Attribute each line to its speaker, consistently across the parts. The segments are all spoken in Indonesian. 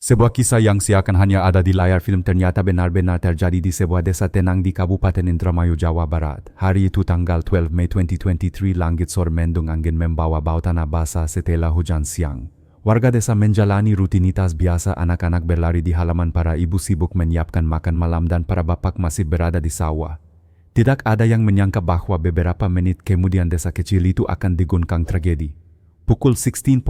Speaker 1: Sebuah kisah yang seakan hanya ada di layar film ternyata benar-benar terjadi di sebuah desa tenang di Kabupaten Indramayu, Jawa Barat. Hari itu tanggal 12 Mei 2023, langit sore mendung angin membawa bau tanah basah setelah hujan siang. Warga desa menjalani rutinitas biasa, anak-anak berlari di halaman, para ibu sibuk menyiapkan makan malam dan para bapak masih berada di sawah. Tidak ada yang menyangka bahwa beberapa menit kemudian desa kecil itu akan diguncang tragedi. Pukul 16.30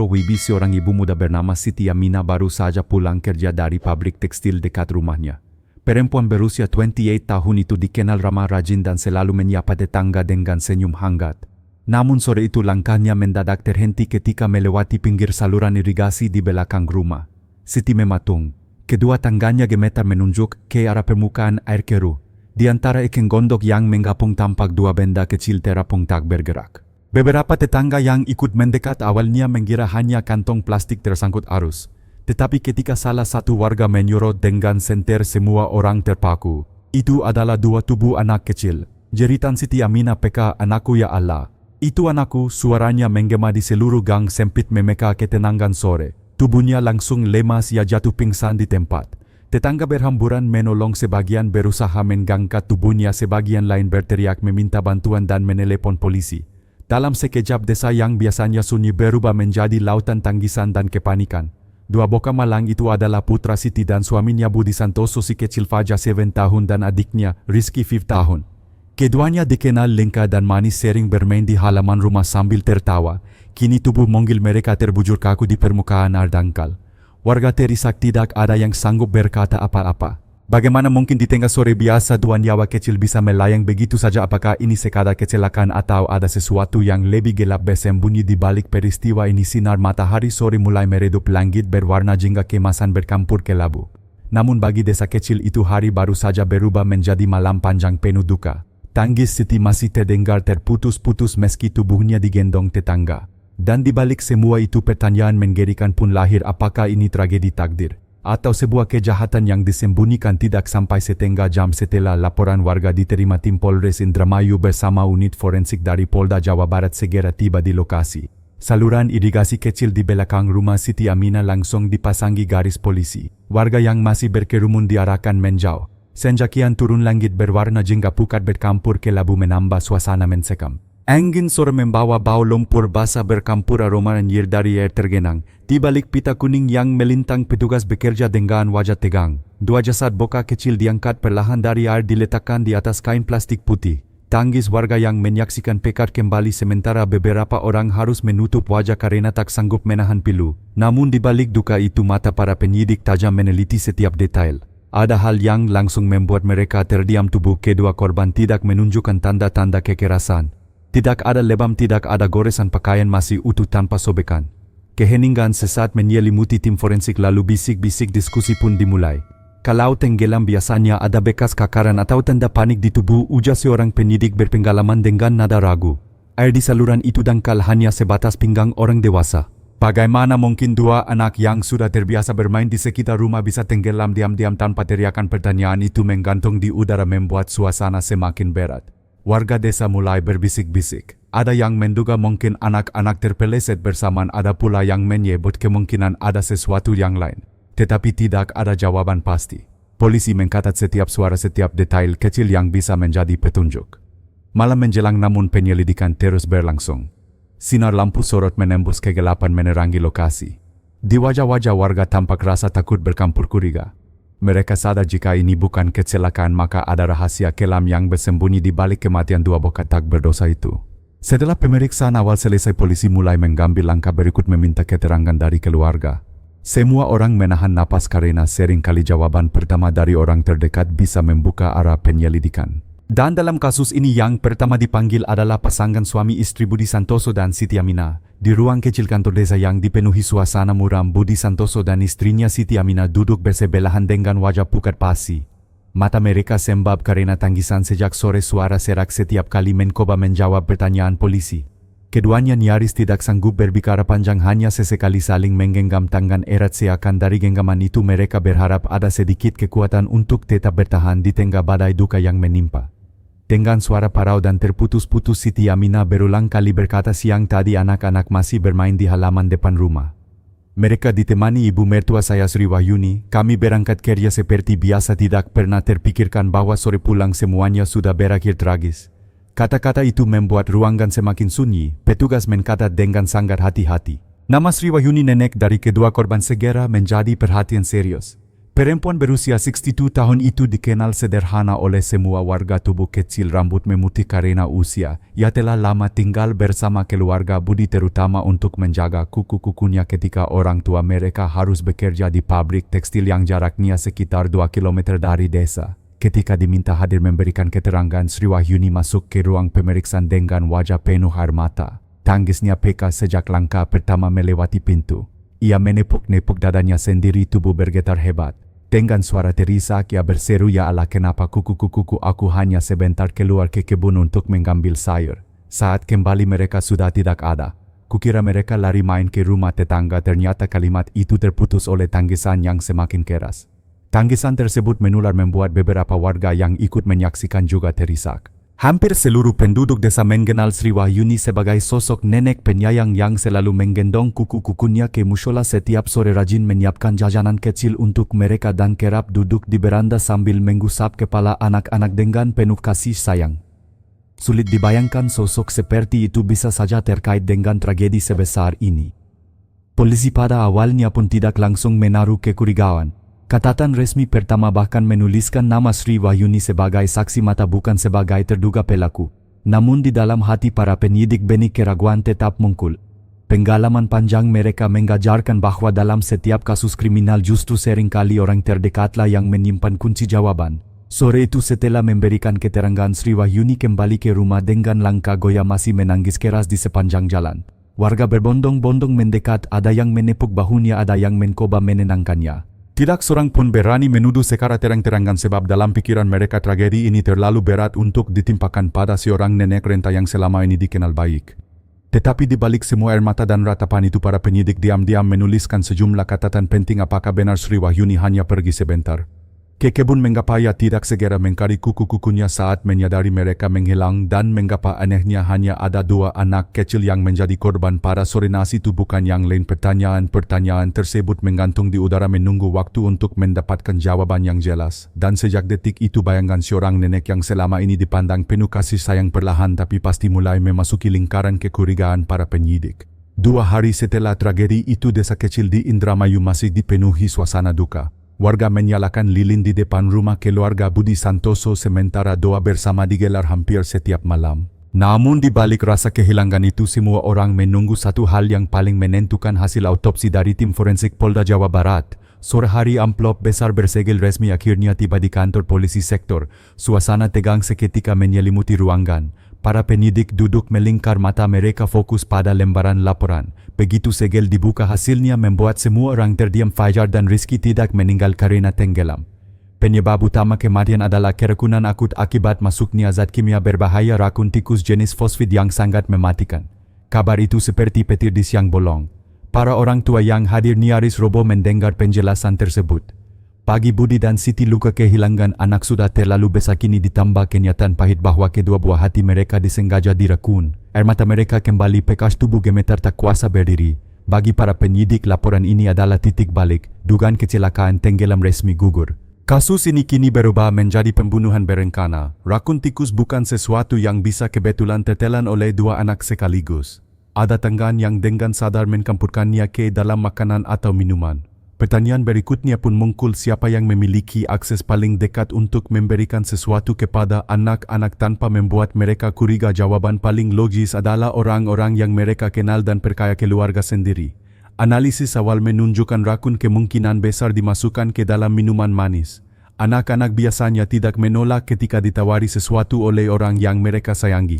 Speaker 1: WIB, seorang ibu muda bernama Siti Aminah baru saja pulang kerja dari pabrik tekstil dekat rumahnya. Perempuan berusia 28 tahun itu dikenal ramah, rajin dan selalu menyapa tetangga dengan senyum hangat. Namun sore itu langkahnya mendadak terhenti ketika melewati pinggir saluran irigasi di belakang rumah. Siti mematung. Kedua tangannya gemetar menunjuk ke arah permukaan air keruh. Di antara ikan gondok yang menggapung tampak dua benda kecil terapung tak bergerak. Beberapa tetangga yang ikut mendekat awalnya mengira hanya kantong plastik tersangkut arus. Tetapi ketika salah satu warga menyorot dengan senter, semua orang terpaku. Itu adalah dua tubuh anak kecil. Jeritan Siti Aminah, "PK, anakku, ya Allah. Itu anakku." Suaranya menggema di seluruh gang sempit memeka ketenangan sore. Tubuhnya langsung lemas, ia jatuh pingsan di tempat. Tetangga berhamburan menolong, sebagian berusaha menggangkat tubuhnya, sebagian lain berteriak meminta bantuan dan menelepon polisi. Dalam sekejap desa yang biasanya sunyi berubah menjadi lautan tangisan dan kepanikan. Dua bocah malang itu adalah putra Siti dan suaminya Budi Santoso, si kecil Fajar 7 tahun dan adiknya Rizky 5 tahun. Keduanya dikenal lengkap dan manis, sering bermain di halaman rumah sambil tertawa. Kini tubuh monggil mereka terbujur kaku di permukaan air dangkal. Warga terisak, tidak ada yang sanggup berkata apa-apa. Bagaimana mungkin di tengah sore biasa dua nyawa kecil bisa melayang begitu saja? Apakah ini sekadar kecelakaan atau ada sesuatu yang lebih gelap bersembunyi di balik peristiwa ini? Sinar matahari sore mulai meredup, langit berwarna jingga kemasan bercampur kelabu. Namun bagi desa kecil itu hari baru saja berubah menjadi malam panjang penuh duka. Tangis Siti masih terdengar terputus-putus meski tubuhnya digendong tetangga. Dan di balik semua itu pertanyaan menggerikan pun lahir, apakah ini tragedi takdir? Atau sebuah kejahatan yang disembunyikan? Tidak sampai setengah jam setelah laporan warga diterima, tim Polres Indramayu bersama unit forensik dari Polda Jawa Barat segera tiba di lokasi. Saluran irigasi kecil di belakang rumah Siti Aminah langsung dipasangi garis polisi. Warga yang masih berkerumun diarahkan menjauh. Senja kian turun, langit berwarna jingga pukat bercampur kelabu menambah suasana mencekam. Angin sore membawa bau lumpur basah bercampur aroma anjir dari air tergenang. Di balik pita kuning yang melintang, petugas bekerja dengan wajah tegang. Dua jasad bocah kecil diangkat perlahan dari air, diletakkan di atas kain plastik putih. Tangis warga yang menyaksikan pekat kembali, sementara beberapa orang harus menutup wajah karena tak sanggup menahan pilu. Namun di balik duka itu, mata para penyidik tajam meneliti setiap detail. Ada hal yang langsung membuat mereka terdiam. Tubuh kedua korban tidak menunjukkan tanda-tanda kekerasan. Tidak ada lebam, tidak ada goresan, pakaian masih utuh tanpa sobekan. Keheningan sesaat menyelimuti tim forensik, lalu bisik-bisik diskusi pun dimulai. "Kalau tenggelam biasanya ada bekas kakaran atau tanda panik di tubuh," ujar seorang penyidik berpengalaman dengan nada ragu. "Air di saluran itu dangkal, hanya sebatas pinggang orang dewasa. Bagaimana mungkin dua anak yang sudah terbiasa bermain di sekitar rumah bisa tenggelam diam-diam tanpa teriakan?" Pertanyaan itu menggantung di udara membuat suasana semakin berat. Warga desa mulai berbisik-bisik. Ada yang menduga mungkin anak-anak terpeleset bersamaan, ada pula yang menyebut kemungkinan ada sesuatu yang lain. Tetapi tidak ada jawaban pasti. Polisi mengcatat setiap suara, setiap detail kecil yang bisa menjadi petunjuk. Malam menjelang, namun penyelidikan terus berlangsung. Sinar lampu sorot menembus kegelapan menerangi lokasi. Di wajah-wajah warga tampak rasa takut bercampur curiga. Mereka sadar jika ini bukan kecelakaan, maka ada rahasia kelam yang bersembunyi di balik kematian dua bocah tak berdosa itu. Setelah pemeriksaan awal selesai, polisi mulai mengambil langkah berikut, meminta keterangan dari keluarga. Semua orang menahan napas karena seringkali jawaban pertama dari orang terdekat bisa membuka arah penyelidikan. Dan dalam kasus ini yang pertama dipanggil adalah pasangan suami istri Budi Santoso dan Siti Aminah. Di ruang kecil kantor desa yang dipenuhi suasana muram, Budi Santoso dan istrinya Siti Aminah duduk bersebelahan dengan wajah pucat pasi. Mata mereka sembab karena tangisan sejak sore. Suara serak setiap kali mencoba menjawab pertanyaan polisi. Keduanya nyaris tidak sanggup berbicara panjang, hanya sesekali saling menggenggam tangan erat. Seakan dari genggaman itu mereka berharap ada sedikit kekuatan untuk tetap bertahan di tengah badai duka yang menimpa. Dengan suara parau dan terputus-putus, Siti Aminah berulang kali berkata, "Siang tadi anak-anak masih bermain di halaman depan rumah. Mereka ditemani ibu mertua saya Sri Wahyuni. Kami berangkat kerja seperti biasa, tidak pernah terpikirkan bahwa sore pulang semuanya sudah berakhir tragis. Kata-kata itu membuat ruangan semakin sunyi. Petugas mencatat dengan sangat hati-hati. Nama Sri Wahyuni, nenek dari kedua korban, segera menjadi perhatian serius. Perempuan berusia 62 tahun itu dikenal sederhana oleh semua warga, tubuh kecil, rambut memutih karena usia. Ia telah lama tinggal bersama keluarga Budi, terutama untuk menjaga kuku-kukunya ketika orang tua mereka harus bekerja di pabrik tekstil yang jaraknya sekitar 2 km dari desa. Ketika diminta hadir memberikan keterangan, Sri Wahyuni masuk ke ruang pemeriksaan dengan wajah penuh air mata. Tangisnya peka sejak langkah pertama melewati pintu. Ia menepuk-nepuk dadanya sendiri, tubuh bergetar hebat. Dengan suara terisak ia berseru, "Ya Allah, kenapa kuku-kukuku aku hanya sebentar keluar ke kebun untuk mengambil sayur." Saat kembali mereka sudah tidak ada. Kukira mereka lari main ke rumah tetangga, ternyata kalimat itu terputus oleh tangisan yang semakin keras. Tangisan tersebut menular membuat beberapa warga yang ikut menyaksikan juga terisak. Hampir seluruh penduduk desa mengenal Sri Wahyuni sebagai sosok nenek penyayang yang selalu menggendong kuku-kukunya ke mushola setiap sore, rajin menyiapkan jajanan kecil untuk mereka dan kerap duduk di beranda sambil menggusap kepala anak-anak dengan penuh kasih sayang. Sulit dibayangkan sosok seperti itu bisa saja terkait dengan tragedi sebesar ini. Polisi pada awalnya pun tidak langsung menaruh kecurigaan. Catatan resmi pertama bahkan menuliskan nama Sri Wahyuni sebagai saksi mata, bukan sebagai terduga pelaku. Namun di dalam hati para penyidik benih keraguan tetap muncul. Pengalaman panjang mereka mengajarkan bahwa dalam setiap kasus kriminal justru seringkali orang terdekatlah yang menyimpan kunci jawaban. Sore itu setelah memberikan keterangan, Sri Wahyuni kembali ke rumah dengan langkah goyah, masih menangis keras di sepanjang jalan. Warga berbondong-bondong mendekat, ada yang menepuk bahunya, ada yang mencoba menenangkannya. Tidak seorang pun berani menuduh secara terang-terangan sebab dalam pikiran mereka tragedi ini terlalu berat untuk ditimpakan pada seorang nenek renta yang selama ini dikenal baik. Tetapi di balik semua air mata dan ratapan itu, para penyidik diam-diam menuliskan sejumlah catatan penting. Apakah benar Sri Wahyuni hanya pergi sebentar ke kebun? Mengapa ia tidak segera mencari kuku-kukunya saat menyadari mereka menghilang? Dan mengapa anehnya hanya ada 2 anak kecil yang menjadi korban pada sore nasi itu, bukan yang lain? Pertanyaan-pertanyaan tersebut menggantung di udara menunggu waktu untuk mendapatkan jawaban yang jelas. Dan sejak detik itu bayangan seorang nenek yang selama ini dipandang penuh kasih sayang perlahan tapi pasti mulai memasuki lingkaran kecurigaan para penyidik. 2 hari setelah tragedi itu, desa kecil di Indramayu masih dipenuhi suasana duka. Warga menyalakan lilin di depan rumah keluarga Budi Santoso, sementara doa bersama digelar hampir setiap malam. Namun di balik rasa kehilangan itu, semua orang menunggu satu hal yang paling menentukan: hasil autopsi dari tim forensik Polda Jawa Barat. Sore hari amplop besar bersegel resmi akhirnya tiba di kantor polisi sektor. Suasana tegang seketika menyelimuti ruangan. Para penyidik duduk melingkar mata, mereka fokus pada lembaran laporan. Begitu segel dibuka, hasilnya membuat semua orang terdiam. Fajar dan Rizky tidak meninggal karena tenggelam. Penyebab utama kematian adalah keracunan akut akibat masuknya zat kimia berbahaya racun tikus jenis fosfid yang sangat mematikan. Kabar itu seperti petir di siang bolong. Para orang tua yang hadir nyaris roboh mendengar penjelasan tersebut. Bagi Budi dan Siti, luka kehilangan anak sudah terlalu besar, kini ditambah kenyataan pahit bahwa kedua buah hati mereka disengaja diracun. Air mata mereka kembali pekas, tubuh gemetar tak kuasa berdiri. Bagi para penyidik, laporan ini adalah titik balik. Dugaan kecelakaan tenggelam resmi gugur. Kasus ini kini berubah menjadi pembunuhan berencana. Racun tikus bukan sesuatu yang bisa kebetulan tertelan oleh 2 anak sekaligus. Ada tangan yang dengan sadar mencampurkannya ke dalam makanan atau minuman. Pertanyaan berikutnya pun muncul: siapa yang memiliki akses paling dekat untuk memberikan sesuatu kepada anak-anak tanpa membuat mereka curiga? Jawaban paling logis adalah orang-orang yang mereka kenal dan perkaya keluarga sendiri. Analisis awal menunjukkan racun kemungkinan besar dimasukkan ke dalam minuman manis. Anak-anak biasanya tidak menolak ketika ditawari sesuatu oleh orang yang mereka sayangi.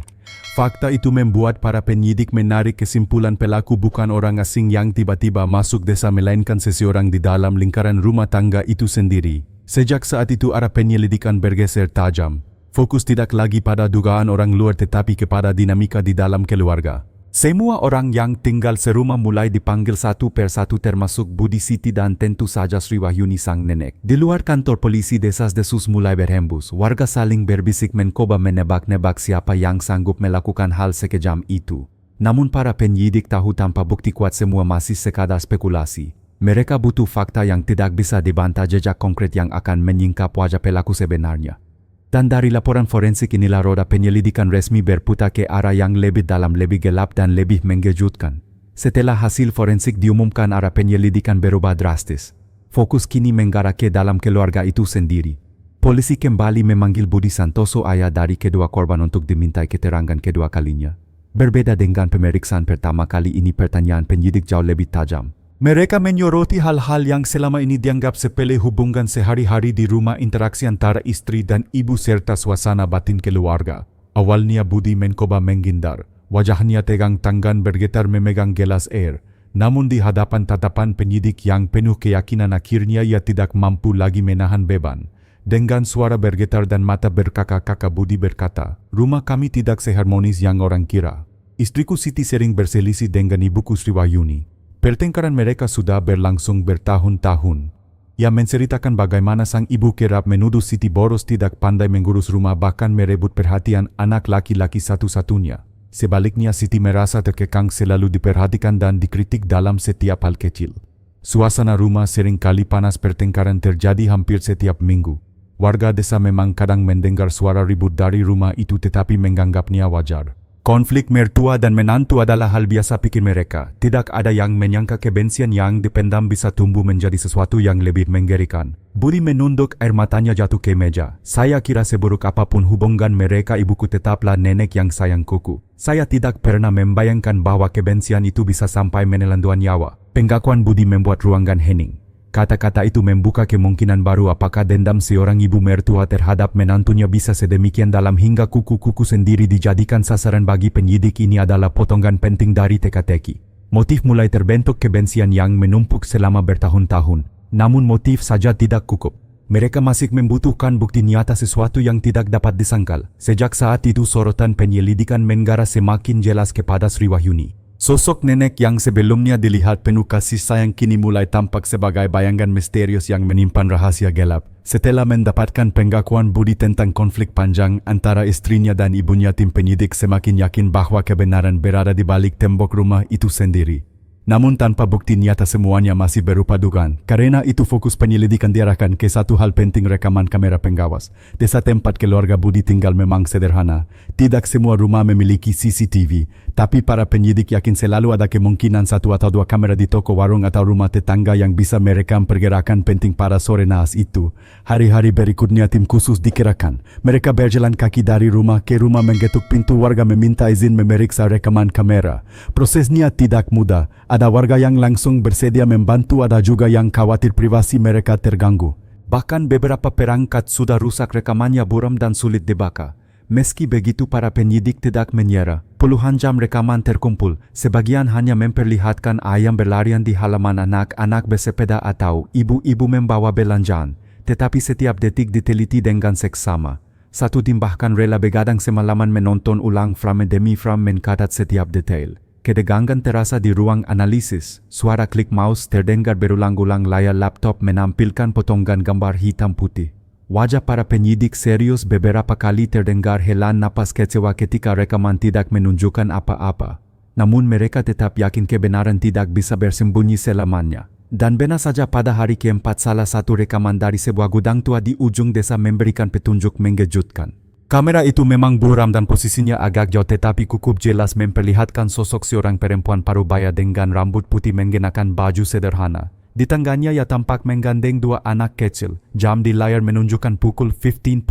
Speaker 1: Fakta itu membuat para penyidik menarik kesimpulan pelaku bukan orang asing yang tiba-tiba masuk desa, melainkan seseorang di dalam lingkaran rumah tangga itu sendiri. Sejak saat itu arah penyelidikan bergeser tajam. Fokus tidak lagi pada dugaan orang luar tetapi kepada dinamika di dalam keluarga. Semua orang yang tinggal serumah mulai dipanggil satu persatu, termasuk Budi, Siti, dan tentu saja Sri Wahyuni sang nenek. Di luar kantor polisi, desas-desus mulai berhembus. Warga saling berbisik mencoba menebak-nebak siapa yang sanggup melakukan hal sekejam itu. Namun para penyidik tahu tanpa bukti kuat semua masih sekadar spekulasi. Mereka butuh fakta yang tidak bisa dibantah, jejak konkret yang akan menyingkap wajah pelaku sebenarnya. Dan dari laporan forensik inilah roda penyelidikan resmi berputar ke arah yang lebih dalam, lebih gelap dan lebih mengejutkan. Setelah hasil forensik diumumkan, arah penyelidikan berubah drastis. Fokus kini mengarah ke dalam keluarga itu sendiri. Polisi kembali memanggil Budi Santoso, ayah dari kedua korban, untuk dimintai keterangan kedua kalinya. Berbeda dengan pemeriksaan pertama, kali ini pertanyaan penyidik jauh lebih tajam. Mereka menyoroti hal-hal yang selama ini dianggap sepele, hubungan sehari-hari di rumah, interaksi antara istri dan ibu, serta suasana batin keluarga. Awalnya Budi mencoba menghindar. Wajahnya tegang, tangan bergetar memegang gelas air. Namun di hadapan tatapan penyidik yang penuh keyakinan, akhirnya ia tidak mampu lagi menahan beban. Dengan suara bergetar dan mata berkakak-kakak, Budi berkata, "Rumah kami tidak seharmonis yang orang kira. Istriku Siti sering berselisih dengan ibuku Sri Wahyuni. Pertengkaran mereka sudah berlangsung bertahun-tahun." Ia menceritakan bagaimana sang ibu kerap menuduh Siti boros, tidak pandai mengurus rumah, bahkan merebut perhatian anak laki-laki satu-satunya. Sebaliknya, Siti merasa terkekang, selalu diperhatikan dan dikritik dalam setiap hal kecil. Suasana rumah sering kali panas, pertengkaran terjadi hampir setiap minggu. Warga desa memang kadang mendengar suara ribut dari rumah itu, tetapi menganggapnya wajar. Konflik mertua dan menantu adalah hal biasa, pikir mereka. Tidak ada yang menyangka kebencian yang dipendam bisa tumbuh menjadi sesuatu yang lebih mengerikan. Budi menunduk, air matanya jatuh ke meja. "Saya kira seburuk apapun hubungan mereka, ibuku tetaplah nenek yang sayang kuku. Saya tidak pernah membayangkan bahwa kebencian itu bisa sampai menelan dua nyawa." Pengakuan Budi membuat ruangan hening. Kata-kata itu membuka kemungkinan baru. Apakah dendam seorang ibu mertua terhadap menantunya bisa sedemikian dalam hingga kuku-kuku sendiri dijadikan sasaran? Bagi penyidik, ini adalah potongan penting dari teka-teki. Motif mulai terbentuk, kebencian yang menumpuk selama bertahun-tahun. Namun motif saja tidak cukup. Mereka masih membutuhkan bukti nyata, sesuatu yang tidak dapat disangkal. Sejak saat itu sorotan penyelidikan mengarah semakin jelas kepada Sri Wahyuni. Sosok nenek yang sebelumnya dilihat penuh kasih sayang kini mulai tampak sebagai bayangan misterius yang menyimpan rahasia gelap. Setelah mendapatkan pengakuan Budi tentang konflik panjang antara istrinya dan ibunya, tim penyidik semakin yakin bahwa kebenaran berada di balik tembok rumah itu sendiri. Namun tanpa bukti nyata, semuanya masih berupa dugaan. Karena itu fokus penyelidikan diarahkan ke satu hal penting, rekaman kamera pengawas. Desa tempat keluarga Budi tinggal memang sederhana. Tidak semua rumah memiliki CCTV. Tapi para penyidik yakin selalu ada kemungkinan satu atau dua kamera di toko, warung atau rumah tetangga yang bisa merekam pergerakan penting pada sore naas itu. Hari-hari berikutnya tim khusus dikerahkan. Mereka berjalan kaki dari rumah ke rumah, menggetuk pintu warga, meminta izin memeriksa rekaman kamera. Prosesnya tidak mudah. Ada warga yang langsung bersedia membantu, ada juga yang khawatir privasi mereka terganggu. Bahkan beberapa perangkat sudah rusak, rekamannya buram dan sulit dibaca. Meski begitu, para penyidik tidak menyerah. Puluhan jam rekaman terkumpul. Sebagian hanya memperlihatkan ayam berlarian di halaman, anak-anak bersepeda atau ibu-ibu membawa belanjaan. Tetapi setiap detik diteliti dengan seksama. Satu tim bahkan rela begadang semalaman menonton ulang frame demi frame, mencatat setiap detail. Ketegangan terasa di ruang analisis. Suara klik mouse terdengar berulang-ulang. Layar laptop menampilkan potongan gambar hitam putih. Wajah para penyidik serius. Beberapa kali terdengar helaan napas kecewa ketika rekaman tidak menunjukkan apa-apa. Namun mereka tetap yakin kebenaran tidak bisa bersembunyi selamanya. Dan benar saja, pada hari keempat salah satu rekaman dari sebuah gudang tua di ujung desa memberikan petunjuk mengejutkan. Kamera itu memang buram dan posisinya agak jauh, tetapi cukup jelas memperlihatkan sosok seorang perempuan parubaya dengan rambut putih mengenakan baju sederhana. Di tangannya ia tampak menggandeng dua anak kecil. Jam di layar menunjukkan pukul 15.00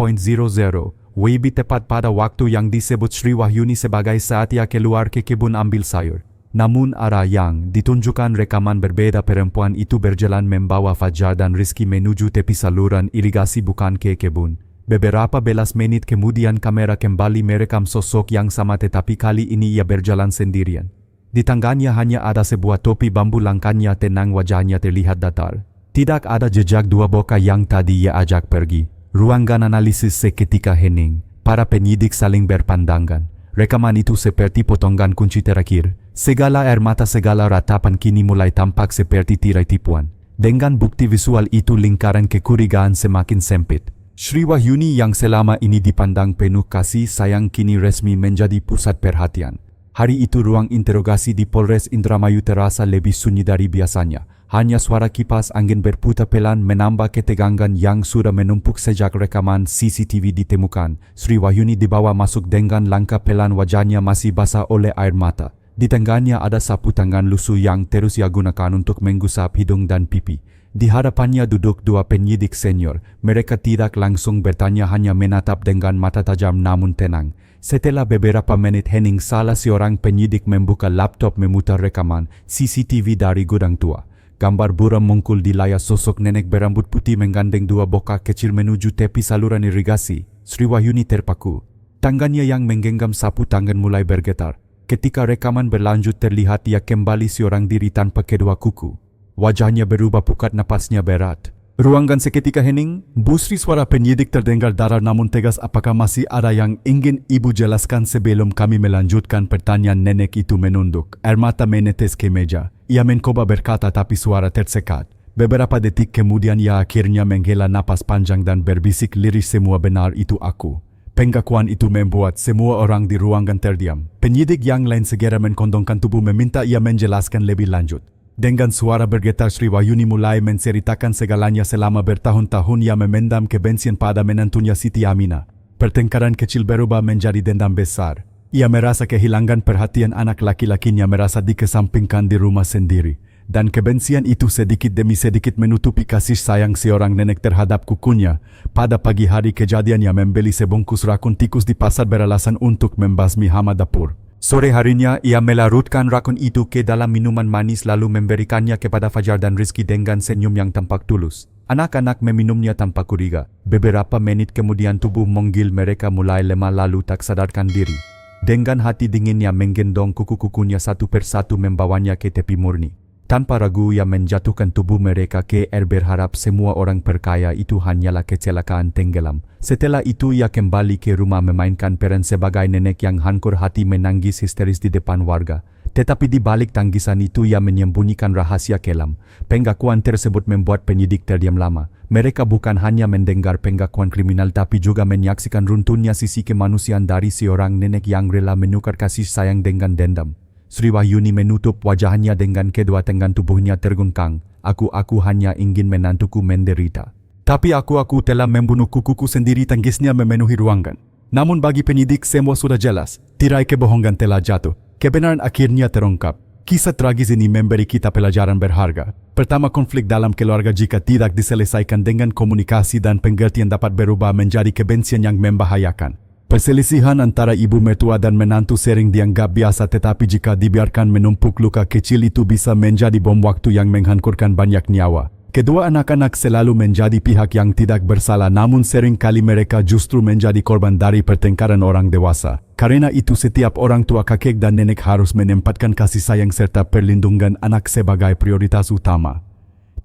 Speaker 1: WIB, tepat pada waktu yang disebut Sri Wahyuni sebagai saat ia keluar ke kebun ambil sayur. Namun arah yang ditunjukkan rekaman berbeda. Perempuan itu berjalan membawa Fajar dan Rizky menuju tepi saluran irigasi, bukan ke kebun. Beberapa belas menit kemudian kamera kembali merekam sosok yang sama, tetapi kali ini ia berjalan sendirian. Di tangannya hanya ada sebuah topi bambu, langkahnya tenang, wajahnya terlihat datar. Tidak ada jejak dua boka yang tadi ia ajak pergi. Ruangan analisis seketika hening. Para penyidik saling berpandangan. Rekaman itu seperti potongan kunci terakhir. Segala air mata, segala ratapan kini mulai tampak seperti tirai tipuan. Dengan bukti visual itu, lingkaran kecurigaan semakin sempit. Sri Wahyuni yang selama ini dipandang penuh kasih sayang kini resmi menjadi pusat perhatian. Hari itu ruang interogasi di Polres Indramayu terasa lebih sunyi dari biasanya. Hanya suara kipas angin berputar pelan menambah ketegangan yang sudah menumpuk sejak rekaman CCTV ditemukan. Sri Wahyuni dibawa masuk dengan langkah pelan, wajahnya masih basah oleh air mata. Di tangannya ada sapu tangan lusuh yang terus ia gunakan untuk menggusap hidung dan pipi. Di hadapannya duduk dua penyidik senior. Mereka tidak langsung bertanya, hanya menatap dengan mata tajam namun tenang. Setelah beberapa menit hening, salah seorang penyidik membuka laptop memutar rekaman CCTV dari gudang tua. Gambar buram muncul di layar, sosok nenek berambut putih menggandeng dua bokak kecil menuju tepi saluran irigasi. Sri Wahyuni terpaku. Tangannya yang menggenggam sapu tangan mulai bergetar. Ketika rekaman berlanjut, terlihat ia kembali seorang diri tanpa kedua kuku. Wajahnya berubah pucat, napasnya berat. Ruangan seketika hening. Bu Sri, suara penyidik terdengar darar namun tegas. Apakah masih ada yang ingin Ibu jelaskan sebelum kami melanjutkan pertanyaan? Nenek itu menunduk. Air mata menetes ke meja. Ia mencoba berkata tapi suara tersekat. Beberapa detik kemudian ia akhirnya menghela napas panjang dan berbisik lirih, semua benar, itu aku. Pengakuan itu membuat semua orang di ruangan terdiam. Penyidik yang lain segera mengkondongkan tubuh meminta ia menjelaskan lebih lanjut. Dengan suara bergetar, Sri Wahyuni mulai menceritakan segalanya. Selama bertahun-tahun ia memendam kebencian pada menantunya Siti Aminah. Pertengkaran kecil berubah menjadi dendam besar. Ia merasa kehilangan perhatian anak laki-lakinya, merasa dikesampingkan di rumah sendiri. Dan kebencian itu sedikit demi sedikit menutupi kasih sayang seorang nenek terhadap kukunya. Pada pagi hari kejadian, ia membeli sebungkus rakun tikus di pasar beralasan untuk membasmi hama dapur. Sore harinya ia melarutkan rakun itu ke dalam minuman manis lalu memberikannya kepada Fajar dan Rizky dengan senyum yang tampak tulus. Anak-anak meminumnya tanpa curiga. Beberapa menit kemudian tubuh monggil mereka mulai lemah lalu tak sadarkan diri. Dengan hati dinginnya menggendong kuku-kukunya satu persatu membawanya ke tepi murni. Tanpa ragu ia menjatuhkan tubuh mereka ke air, berharap semua orang perkaya itu hanyalah kecelakaan tenggelam. Setelah itu ia kembali ke rumah memainkan peran sebagai nenek yang hancur hati menangis histeris di depan warga. Tetapi di balik tangisan itu ia menyembunyikan rahasia kelam. Pengakuan tersebut membuat penyidik terdiam lama. Mereka bukan hanya mendengar pengakuan kriminal tapi juga menyaksikan runtuhnya sisi kemanusiaan dari seorang nenek yang rela menukar kasih sayang dengan dendam. Sri Wahyuni menutup wajahnya dengan kedua tangan, tubuhnya terguncang. Aku hanya ingin menantuku menderita. Tapi aku telah membunuh kukuku sendiri, tangisnya memenuhi ruangan. Namun bagi penyidik semua sudah jelas. Tirai kebohongan telah jatuh. Kebenaran akhirnya terungkap. Kisah tragis ini memberi kita pelajaran berharga. Pertama, konflik dalam keluarga jika tidak diselesaikan dengan komunikasi dan pengertian dapat berubah menjadi kebencian yang membahayakan. Perselisihan antara ibu mertua dan menantu sering dianggap biasa, tetapi jika dibiarkan menumpuk, luka kecil itu bisa menjadi bom waktu yang menghancurkan banyak nyawa. Kedua, anak-anak selalu menjadi pihak yang tidak bersalah, namun sering kali mereka justru menjadi korban dari pertengkaran orang dewasa. Karena itu setiap orang tua, kakek dan nenek harus menempatkan kasih sayang serta perlindungan anak sebagai prioritas utama.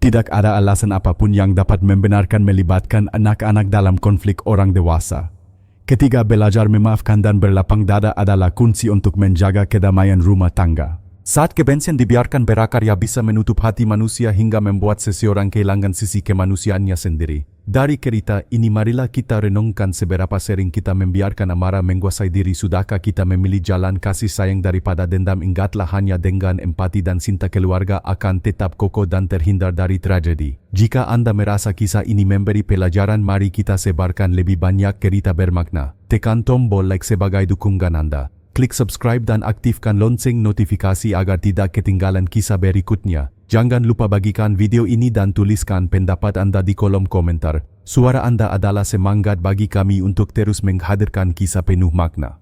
Speaker 1: Tidak ada alasan apapun yang dapat membenarkan melibatkan anak-anak dalam konflik orang dewasa. Ketiga, belajar memaafkan dan berlapang dada adalah kunci untuk menjaga kedamaian rumah tangga. Saat kebencian dibiarkan berakar, ia bisa menutup hati manusia hingga membuat seseorang kehilangan sisi kemanusiaannya sendiri. Dari cerita ini marilah kita renungkan seberapa sering kita membiarkan amarah menguasai diri. Sudahkah kita memilih jalan kasih sayang daripada dendam? Ingatlah, hanya dengan empati dan cinta keluarga akan tetap kokoh dan terhindar dari tragedi. Jika Anda merasa kisah ini memberi pelajaran, mari kita sebarkan lebih banyak cerita bermakna. Tekan tombol like sebagai dukungan Anda. Klik subscribe dan aktifkan lonceng notifikasi agar tidak ketinggalan kisah berikutnya. Jangan lupa bagikan video ini dan tuliskan pendapat Anda di kolom komentar. Suara Anda adalah semangat bagi kami untuk terus menghadirkan kisah penuh makna.